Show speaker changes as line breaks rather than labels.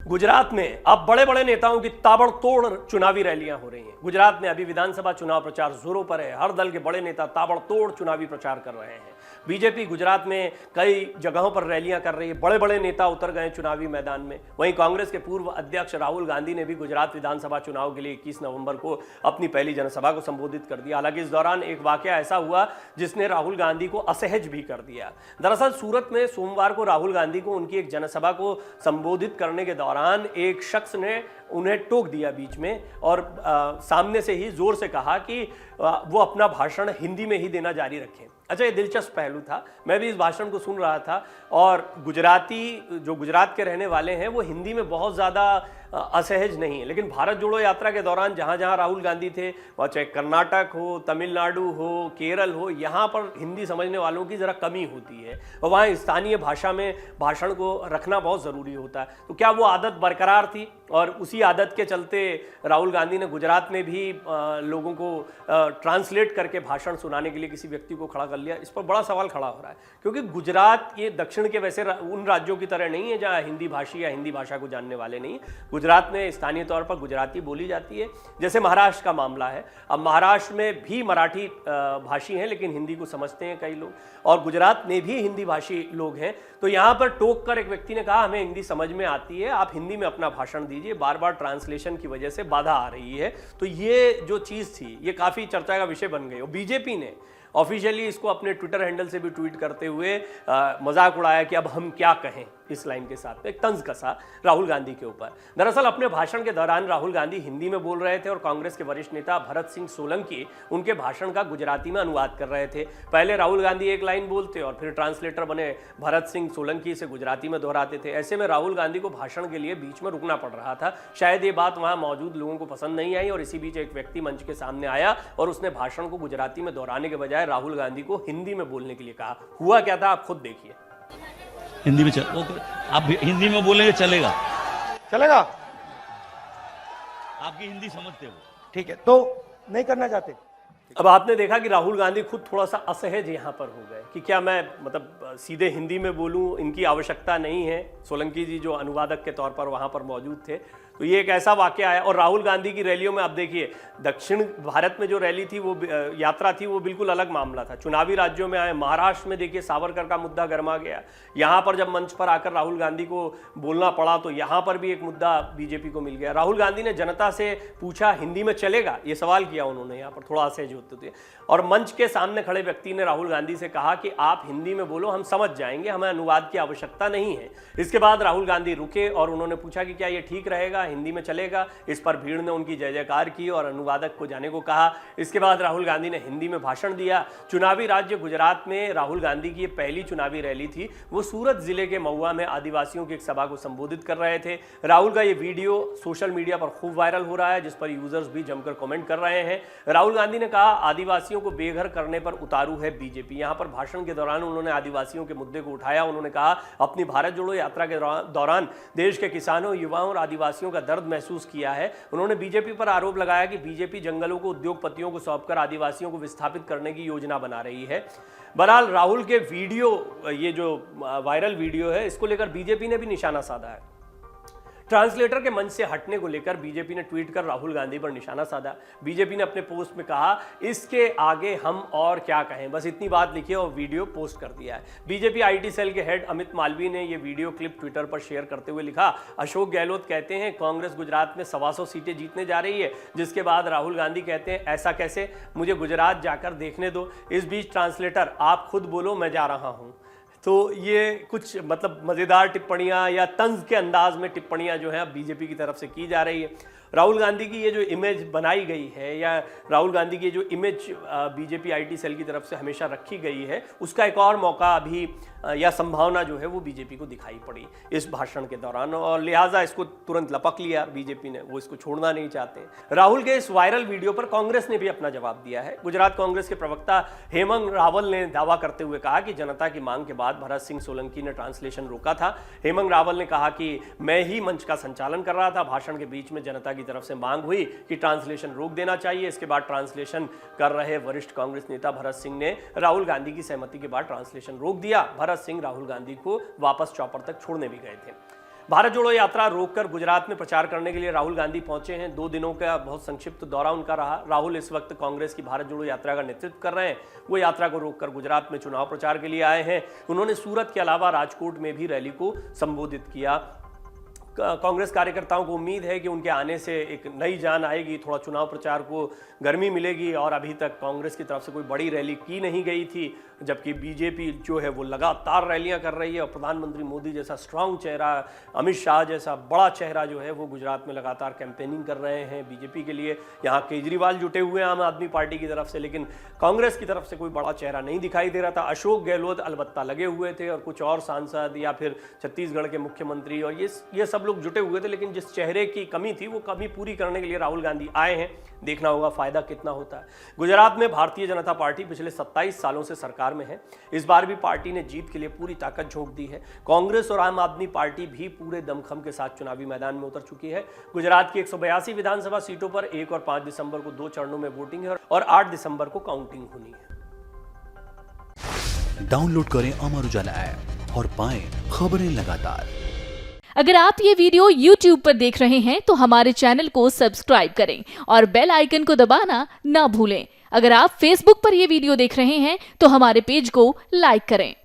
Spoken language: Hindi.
गुजरात में अब बड़े बड़े नेताओं की ताबड़तोड़ चुनावी रैलियां हो रही हैं। गुजरात में अभी विधानसभा चुनाव प्रचार जोरों पर है। हर दल के बड़े नेता ताबड़तोड़ चुनावी प्रचार कर रहे हैं। बीजेपी गुजरात में कई जगहों पर रैलियां कर रही है। बड़े बड़े नेता उतर गए चुनावी मैदान में। वहीं कांग्रेस के पूर्व अध्यक्ष राहुल गांधी ने भी गुजरात विधानसभा चुनाव के लिए 21 नवंबर को अपनी पहली जनसभा को संबोधित कर दिया। हालांकि इस दौरान एक वाकया ऐसा हुआ जिसने राहुल गांधी को असहज भी कर दिया। दरअसल सूरत में सोमवार को राहुल गांधी को उनकी एक जनसभा को संबोधित करने के दौरान एक शख्स ने उन्हें टोक दिया बीच में और सामने से ही जोर से कहा कि वो अपना भाषण हिंदी में ही देना जारी रखें। अच्छा, ये दिलचस्प पहलू था। मैं भी इस भाषण को सुन रहा था और गुजराती जो गुजरात के रहने वाले हैं वो हिंदी में बहुत ज़्यादा असहज नहीं है। लेकिन भारत जोड़ो यात्रा के दौरान जहाँ जहाँ राहुल गांधी थे, वह चाहे कर्नाटक हो, तमिलनाडु हो, केरल हो, यहाँ पर हिंदी समझने वालों की ज़रा कमी होती है और वहाँ स्थानीय भाषा में भाषण को रखना बहुत ज़रूरी होता है। तो क्या वो आदत बरकरार थी और उसी आदत के चलते राहुल गांधी ने गुजरात में भी लोगों को ट्रांसलेट करके भाषण सुनाने के लिए किसी व्यक्ति को खड़ा कर लिया? इस पर बड़ा सवाल खड़ा हो रहा है, क्योंकि गुजरात ये दक्षिण के वैसे उन राज्यों की तरह नहीं है जहाँ हिंदी भाषी या हिंदी भाषा को जानने वाले नहीं। गुजरात में स्थानीय तौर पर गुजराती बोली जाती है, जैसे महाराष्ट्र का मामला है। अब महाराष्ट्र में भी मराठी भाषी हैं लेकिन हिंदी को समझते हैं कई लोग, और गुजरात में भी हिंदी भाषी लोग हैं। तो यहाँ पर टोक कर एक व्यक्ति ने कहा हमें हिंदी समझ में आती है, आप हिंदी में अपना भाषण दीजिए, बार बार ट्रांसलेशन की वजह से बाधा आ रही है। तो ये जो चीज़ थी ये काफ़ी चर्चा का विषय बन गई और बीजेपी ने ऑफिशियली इसको अपने ट्विटर हैंडल से भी ट्वीट करते हुए मजाक उड़ाया कि अब हम क्या कहें। इस लाइन के साथ एक तंज कसा राहुल गांधी के ऊपर। दरअसल अपने भाषण के दौरान राहुल गांधी हिंदी में बोल रहे थे और कांग्रेस के वरिष्ठ नेता भरत सिंह सोलंकी उनके भाषण का गुजराती में अनुवाद कर रहे थे। पहले राहुल गांधी एक लाइन बोलते और फिर ट्रांसलेटर बने भरत सिंह सोलंकी से गुजराती में दोहराते थे। ऐसे में राहुल गांधी को भाषण के लिए बीच में रुकना पड़ रहा था। शायद ये बात वहां मौजूद लोगों को पसंद नहीं आई और इसी बीच एक व्यक्ति मंच के सामने आया और उसने भाषण को गुजराती में दोहराने के बजाय राहुल गांधी को हिंदी में बोलने के लिए कहा। हुआ क्या था आप खुद देखिए।
हिंदी में आप हिंदी में बोलेंगे चलेगा?
चलेगा?
आपकी हिंदी समझते हो?
ठीक है, तो नहीं करना चाहते?
अब आपने देखा कि राहुल गांधी खुद थोड़ा सा असहज यहाँ पर हो गए कि क्या मैं मतलब सीधे हिंदी में बोलूँ, इनकी आवश्यकता नहीं है। सोलंकी जी जो अनुवादक के तौर पर वहाँ पर मौजूद थे, तो ये एक ऐसा वाकया है। और राहुल गांधी की रैलियों में आप देखिए, दक्षिण भारत में जो रैली थी वो यात्रा थी वो बिल्कुल अलग मामला था। चुनावी राज्यों में आए, महाराष्ट्र में देखिए सावरकर का मुद्दा गर्मा गया। यहाँ पर जब मंच पर आकर राहुल गांधी को बोलना पड़ा तो यहाँ पर भी एक मुद्दा बीजेपी को मिल गया। राहुल गांधी ने जनता से पूछा हिंदी में चलेगा, ये सवाल किया उन्होंने यहाँ पर थोड़ा असहज होते थे। और मंच के सामने खड़े व्यक्ति ने राहुल गांधी से कहा कि आप हिंदी में बोलो, हम समझ जाएंगे, हमें अनुवाद की आवश्यकता नहीं है। इसके बाद राहुल गांधी रुके और उन्होंने पूछा कि क्या ये ठीक रहेगा, हिंदी में चलेगा? इस पर भीड़ ने उनकी जय जयकार की और अनुवादक को जाने को कहा। इसके बाद राहुल गांधी ने हिंदी में भाषण दिया। चुनावी राज्य गुजरात में राहुल गांधी की ये पहली चुनावी रैली थी। वो सूरत जिले के महुआ में आदिवासियों की एक सभा को संबोधित कर रहे थे। राहुल का ये वीडियो सोशल मीडिया पर खूब वायरल हो रहा है, जिस पर यूजर्स भी जमकर कमेंट कर रहे हैं। राहुल गांधी ने कहा आदिवासियों को बेघर करने पर उतारू है बीजेपी। यहां पर भाषण के दौरान उन्होंने आदिवासियों के मुद्दे को उठाया। उन्होंने कहा अपनी भारत जोड़ो यात्रा के दौरान देश के किसानों, युवाओं और आदिवासियों का दर्द महसूस किया है। उन्होंने बीजेपी पर आरोप लगाया कि बीजेपी जंगलों को उद्योगपतियों को सौंपकर आदिवासियों को विस्थापित करने की योजना बना रही है। बहरहाल राहुल के वीडियो, ये जो वायरल वीडियो है, इसको लेकर बीजेपी ने भी निशाना साधा है। ट्रांसलेटर के मंच से हटने को लेकर बीजेपी ने ट्वीट कर राहुल गांधी पर निशाना साधा। बीजेपी ने अपने पोस्ट में कहा इसके आगे हम और क्या कहें, बस इतनी बात लिखी और वीडियो पोस्ट कर दिया है। बीजेपी आईटी सेल के हेड अमित मालवीय ने यह वीडियो क्लिप ट्विटर पर शेयर करते हुए लिखा, अशोक गहलोत कहते हैं कांग्रेस गुजरात में 125 सीटें जीतने जा रही है, जिसके बाद राहुल गांधी कहते हैं ऐसा कैसे, मुझे गुजरात जाकर देखने दो। इस बीच ट्रांसलेटर आप खुद बोलो मैं जा रहा हूं। तो ये कुछ मतलब मज़ेदार टिप्पणियां या तंज के अंदाज में टिप्पणियां जो है बीजेपी की तरफ से की जा रही है। राहुल गांधी की ये जो इमेज बनाई गई है या राहुल गांधी की जो इमेज बीजेपी आईटी सेल की तरफ से हमेशा रखी गई है, उसका एक और मौका अभी या संभावना जो है वो बीजेपी को दिखाई पड़ी इस भाषण के दौरान और लिहाजा इसको तुरंत लपक लिया बीजेपी ने, वो इसको छोड़ना नहीं चाहते। राहुल के इस वायरल वीडियो पर कांग्रेस ने भी अपना जवाब दिया है। गुजरात कांग्रेस के प्रवक्ता हेमंत रावल ने दावा करते हुए कहा कि जनता की मांग के बाद भरत सिंह सोलंकी ने ट्रांसलेशन रोका था। हेमंत रावल ने कहा कि मैं ही मंच का संचालन कर रहा था, भाषण के बीच में जनता की तरफ से मांग हुई कि ट्रांसलेशन रोक देना चाहिए। इसके बाद ट्रांसलेशन कर रहे वरिष्ठ कांग्रेस नेता भरत सिंह ने राहुल गांधी की सहमति के बाद ट्रांसलेशन रोक दिया। भरत सिंह राहुल गांधी को वापस चौपर तक छोड़ने भी गए थे। भारत जोड़ो यात्रा रोककर गुजरात में प्रचार करने के लिए राहुल गांधी पहुंचे हैं। 2 दिनों का बहुत संक्षिप्त दौरा उनका रहा। राहुल इस वक्त कांग्रेस की भारत जोड़ो यात्रा का नेतृत्व कर रहे हैं। वो यात्रा को रोककर गुजरात में चुनाव प्रचार के लिए आए हैं। उन्होंने सूरत के अलावा राजकोट में भी रैली को संबोधित किया। कांग्रेस कार्यकर्ताओं को उम्मीद है कि उनके आने से एक नई जान आएगी, थोड़ा चुनाव प्रचार को गर्मी मिलेगी। और अभी तक कांग्रेस की तरफ से कोई बड़ी रैली की नहीं गई थी, जबकि बीजेपी जो है वो लगातार रैलियां कर रही है। और प्रधानमंत्री मोदी जैसा स्ट्रांग चेहरा, अमित शाह जैसा बड़ा चेहरा जो है वो गुजरात में लगातार कैंपेनिंग कर रहे हैं बीजेपी के लिए। यहाँ केजरीवाल जुटे हुए हैं आम आदमी पार्टी की तरफ से, लेकिन कांग्रेस की तरफ से कोई बड़ा चेहरा नहीं दिखाई दे रहा था। अशोक गहलोत अलबत्ता लगे हुए थे और कुछ और सांसद या फिर छत्तीसगढ़ के मुख्यमंत्री और ये सब लोग जुटे हुए थे, लेकिन जिस चेहरे की कमी थी वो कमी पूरी करने के लिए राहुल गांधी आए हैं। देखना होगा फायदा कितना होता है। गुजरात में भारतीय जनता पार्टी पिछले 27 सालों से सरकार में है। इस बार भी पार्टी ने जीत के लिए पूरी ताकत झोंक दी है। कांग्रेस और आम आदमी पार्टी भी पूरे दमखम के साथ चुनावी मैदान में उतर चुकी है। गुजरात की 182 विधानसभा सीटों पर 1 और 5 दिसंबर को 2 चरणों में वोटिंग है और 8 दिसंबर को काउंटिंग होनी है।
डाउनलोड करें अमर उजाला ऐप और पाएं खबरें लगातार।
अगर आप ये वीडियो YouTube पर देख रहे हैं तो हमारे चैनल को सब्सक्राइब करें और बेल आइकन को दबाना ना भूलें। अगर आप Facebook पर ये वीडियो देख रहे हैं तो हमारे पेज को लाइक करें।